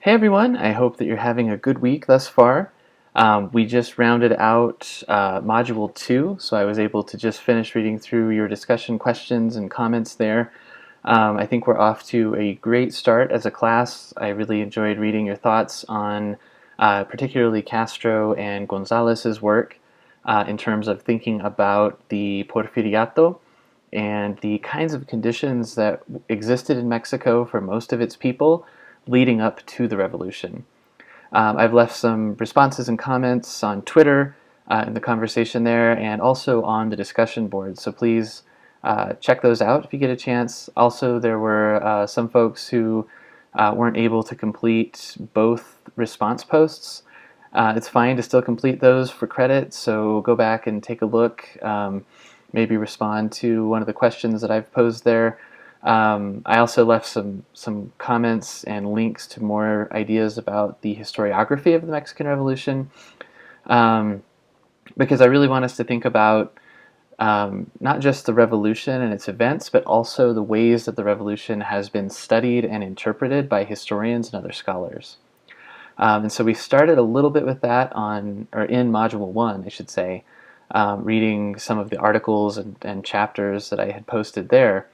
Hey everyone, I hope that you're having a good week thus far. We just rounded out Module 2, so I was able to just finish reading through your discussion questions and comments there. I think we're off to a great start as a class. I really enjoyed reading your thoughts on particularly Castro and Gonzalez's work in terms of thinking about the Porfiriato and the kinds of conditions that existed in Mexico for most of its people leading up to the revolution. I've left some responses and comments on Twitter in the conversation there and also on the discussion board, so please check those out if you get a chance. Also, there were some folks who weren't able to complete both response posts. It's fine to still complete those for credit, so go back and take a look, maybe respond to one of the questions that I've posed there. I also left some comments and links to more ideas about the historiography of the Mexican Revolution, because I really want us to think about not just the revolution and its events, but also the ways that the revolution has been studied and interpreted by historians and other scholars. And so we started a little bit with that in Module 1, I should say, reading some of the articles and chapters that I had posted there.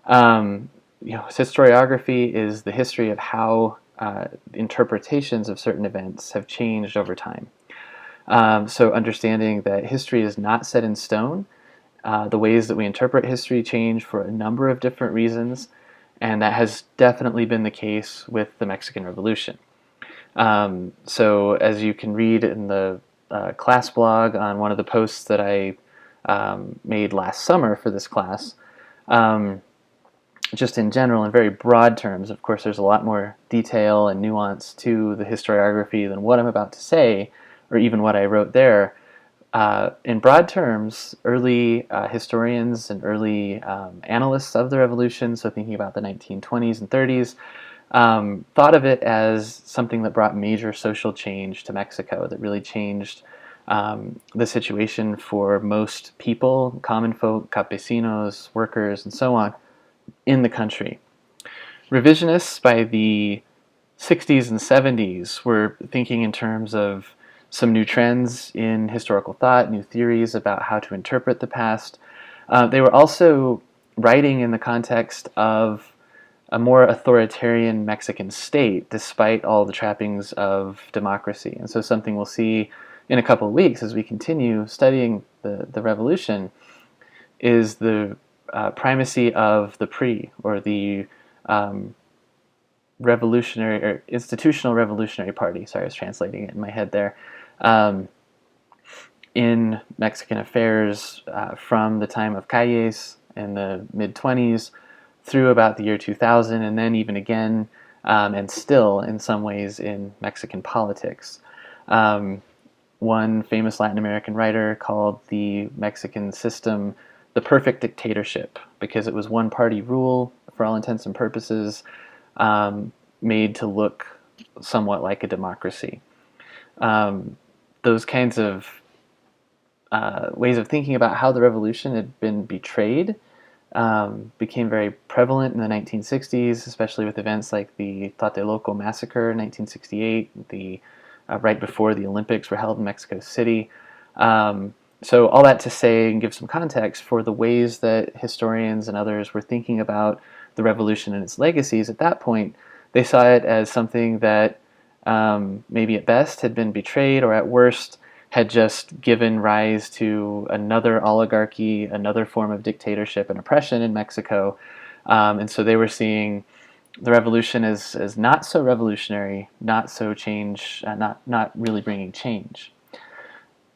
Historiography is the history of how interpretations of certain events have changed over time. So understanding that history is not set in stone, the ways that we interpret history change for a number of different reasons, and that has definitely been the case with the Mexican Revolution. So as you can read in the class blog on one of the posts that I made last summer for this class, just in general, in very broad terms, of course, there's a lot more detail and nuance to the historiography than what I'm about to say, or even what I wrote there. In broad terms, early historians and early analysts of the revolution, so thinking about the 1920s and 30s, thought of it as something that brought major social change to Mexico, that really changed the situation for most people, common folk, campesinos, workers, and so on, in the country. Revisionists by the 60s and 70s were thinking in terms of some new trends in historical thought, new theories about how to interpret the past. They were also writing in the context of a more authoritarian Mexican state, despite all the trappings of democracy. And so something we'll see in a couple of weeks as we continue studying the revolution is the primacy of the PRI, or the revolutionary or institutional revolutionary party. Sorry, I was translating it in my head there. In Mexican affairs from the time of Calles in the mid-20s through about the year 2000, and then even again, and still in some ways in Mexican politics. One famous Latin American writer called the Mexican system the perfect dictatorship, because it was one-party rule for all intents and purposes, made to look somewhat like a democracy. Those kinds of ways of thinking about how the revolution had been betrayed became very prevalent in the 1960s, especially with events like the Tlatelolco massacre in 1968, right before the Olympics were held in Mexico City. So all that to say and give some context for the ways that historians and others were thinking about the revolution and its legacies at that point. They saw it as something that maybe at best had been betrayed, or at worst had just given rise to another oligarchy, another form of dictatorship and oppression in Mexico. And so they were seeing the revolution as not so revolutionary, not so not really bringing change.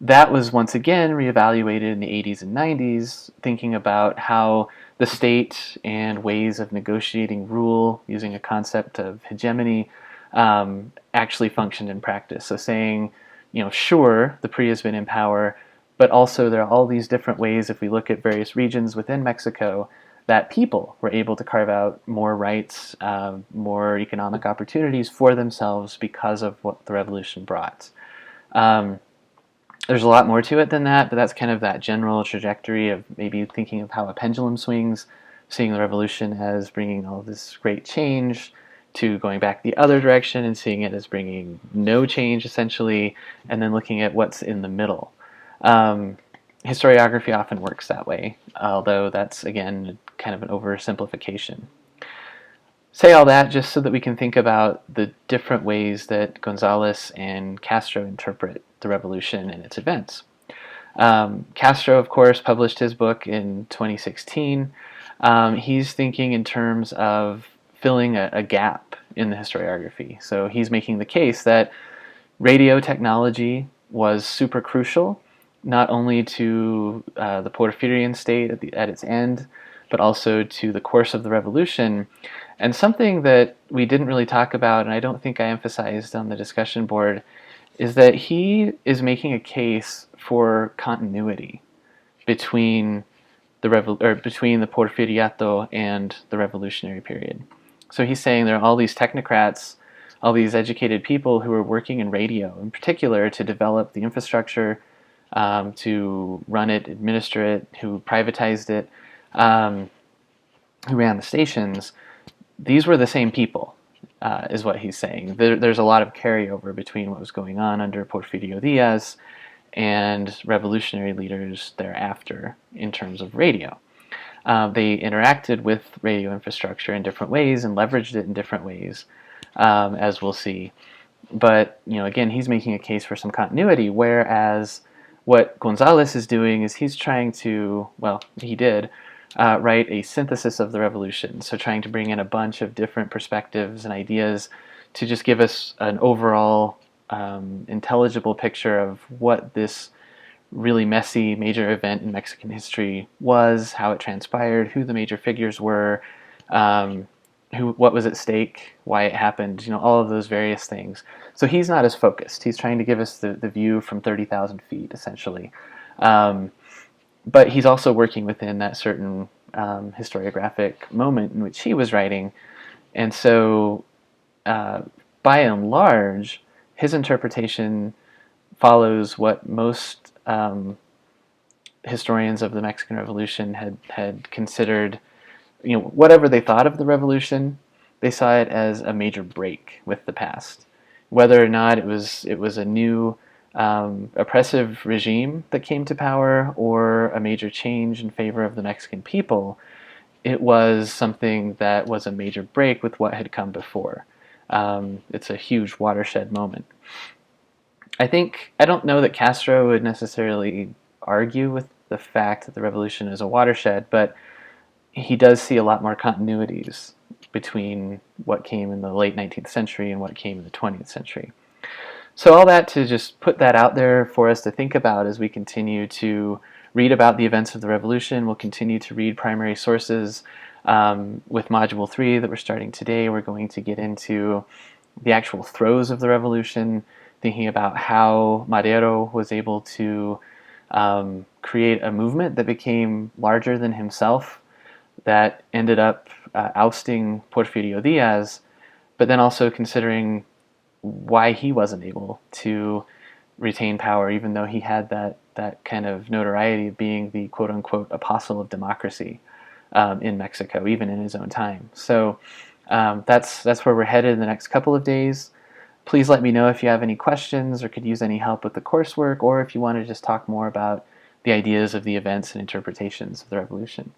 That was once again reevaluated in the 80s and 90s, thinking about how the state and ways of negotiating rule using a concept of hegemony actually functioned in practice. So saying, sure, the PRI has been in power, but also there are all these different ways, if we look at various regions within Mexico, that people were able to carve out more rights, more economic opportunities for themselves because of what the revolution brought. There's a lot more to it than that, but that's kind of that general trajectory of maybe thinking of how a pendulum swings, seeing the revolution as bringing all this great change, to going back the other direction and seeing it as bringing no change essentially, and then looking at what's in the middle. Historiography often works that way, although that's, again, kind of an oversimplification. Say all that just so that we can think about the different ways that Gonzalez and Castro interpret the revolution and its events. Castro, of course, published his book in 2016. He's thinking in terms of filling a gap in the historiography. So he's making the case that radio technology was super crucial, not only to the Porfirian state at its end, but also to the course of the revolution. And something that we didn't really talk about, and I don't think I emphasized on the discussion board, is that he is making a case for continuity between between the Porfiriato and the revolutionary period. So he's saying there are all these technocrats, all these educated people who are working in radio, in particular, to develop the infrastructure, to run it, administer it, who privatized it, who ran the stations. These were the same people, is what he's saying. There's a lot of carryover between what was going on under Porfirio Diaz and revolutionary leaders thereafter in terms of radio. They interacted with radio infrastructure in different ways and leveraged it in different ways, as we'll see. But, again, he's making a case for some continuity, whereas what Gonzalez is doing is he's trying to, he did, write a synthesis of the revolution, so trying to bring in a bunch of different perspectives and ideas to just give us an overall intelligible picture of what this really messy major event in Mexican history was, how it transpired, who the major figures were, what was at stake, why it happened, all of those various things. So he's not as focused. He's trying to give us the view from 30,000 feet, essentially. But he's also working within that certain historiographic moment in which he was writing. And so, by and large, his interpretation follows what most historians of the Mexican Revolution had considered. Whatever they thought of the revolution, they saw it as a major break with the past. Whether or not it was a new oppressive regime that came to power or a major change in favor of the Mexican people, it was something that was a major break with what had come before. It's a huge watershed moment. I don't know that Castro would necessarily argue with the fact that the revolution is a watershed, but he does see a lot more continuities between what came in the late 19th century and what came in the 20th century. So all that to just put that out there for us to think about as we continue to read about the events of the revolution. We'll continue to read primary sources. With Module 3 that we're starting today, we're going to get into the actual throes of the revolution, thinking about how Madero was able to create a movement that became larger than himself, that ended up ousting Porfirio Diaz, but then also considering why he wasn't able to retain power, even though he had that kind of notoriety of being the quote-unquote apostle of democracy in Mexico, even in his own time. So that's where we're headed in the next couple of days. Please let me know if you have any questions or could use any help with the coursework, or if you want to just talk more about the ideas of the events and interpretations of the revolution.